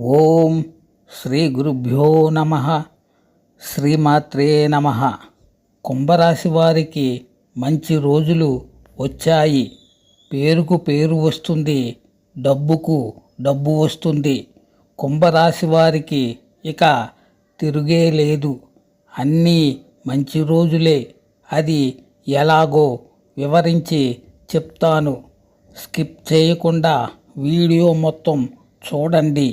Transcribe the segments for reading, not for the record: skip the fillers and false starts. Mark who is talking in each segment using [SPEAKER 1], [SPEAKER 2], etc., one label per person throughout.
[SPEAKER 1] ఓం శ్రీ గురుభ్యో నమ. శ్రీమాత్రే నమ. కుంభరాశి వారికి మంచి రోజులు వచ్చాయి. పేరుకు పేరు వస్తుంది, డబ్బుకు డబ్బు వస్తుంది. కుంభరాశి వారికి ఇక తిరుగే లేదు. అన్నీ మంచి రోజులే. అది ఎలాగో వివరించి చెప్తాను. స్కిప్ చేయకుండా వీడియో మొత్తం చూడండి.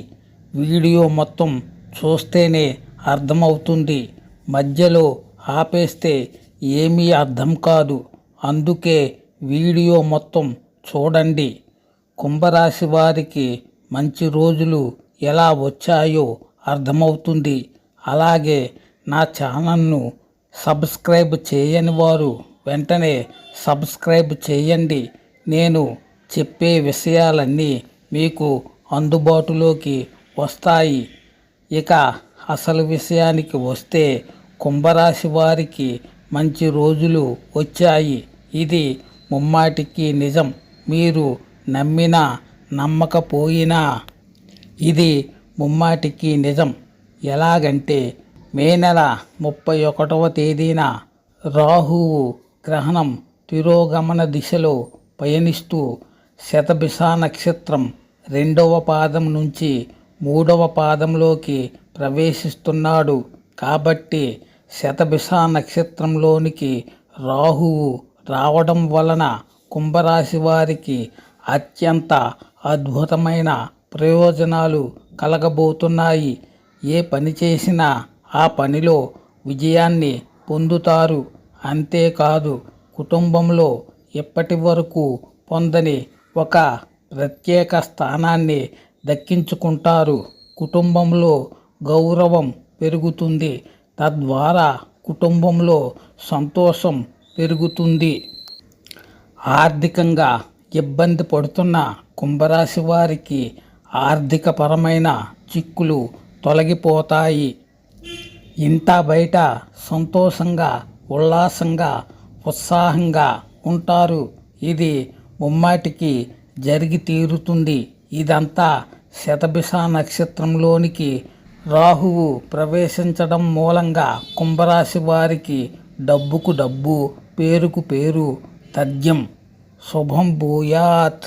[SPEAKER 1] వీడియో మొత్తం చూస్తేనే అర్థమవుతుంది. మధ్యలో ఆపేస్తే ఏమీ అర్థం కాదు. అందుకే వీడియో మొత్తం చూడండి. కుంభరాశి వారికి మంచి రోజులు ఎలా వచ్చాయో అర్థమవుతుంది. అలాగే నా ఛానల్ను సబ్స్క్రైబ్ చేయని వారు వెంటనే సబ్స్క్రైబ్ చేయండి. నేను చెప్పే విషయాలన్నీ మీకు అందుబాటులోకి వస్తాయి. ఇక అసలు విషయానికి వస్తే కుంభరాశి వారికి మంచి రోజులు వచ్చాయి. ఇది ముమ్మాటికి నిజం. మీరు నమ్మినా నమ్మకపోయినా ఇది ముమ్మాటికి నిజం. ఎలాగంటే మే నెల 31వ తేదీన రాహువు గ్రహణం తిరోగమన దిశలో పయనిస్తూ శతభిష నక్షత్రం 2వ పాదం నుంచి 3వ పాదంలోకి ప్రవేశిస్తున్నాడు. కాబట్టి శతభిష నక్షత్రంలోనికి రాహువు రావడం వలన కుంభరాశి వారికి అత్యంత అద్భుతమైన ప్రయోజనాలు కలగబోతున్నాయి. ఏ పని చేసినా ఆ పనిలో విజయాన్ని పొందుతారు. అంతేకాదు, కుటుంబంలో ఇప్పటి వరకు పొందని ఒక ప్రత్యేక స్థానాన్ని దక్కించుకుంటారు. కుటుంబంలో గౌరవం పెరుగుతుంది. తద్వారా కుటుంబంలో సంతోషం పెరుగుతుంది. ఆర్థికంగా ఇబ్బంది పడుతున్న కుంభరాశి వారికి ఆర్థికపరమైన చిక్కులు తొలగిపోతాయి. ఇంట బయట సంతోషంగా, ఉల్లాసంగా, ఉత్సాహంగా ఉంటారు. ఇది ముమ్మాటికి జరిగి తీరుతుంది. ఇదంతా శతభిష నక్షత్రంలోనికి రాహువు ప్రవేశించడం మూలంగా కుంభరాశి వారికి డబ్బుకు డబ్బు, పేరుకు పేరు తథ్యం. శుభం భూయాత్.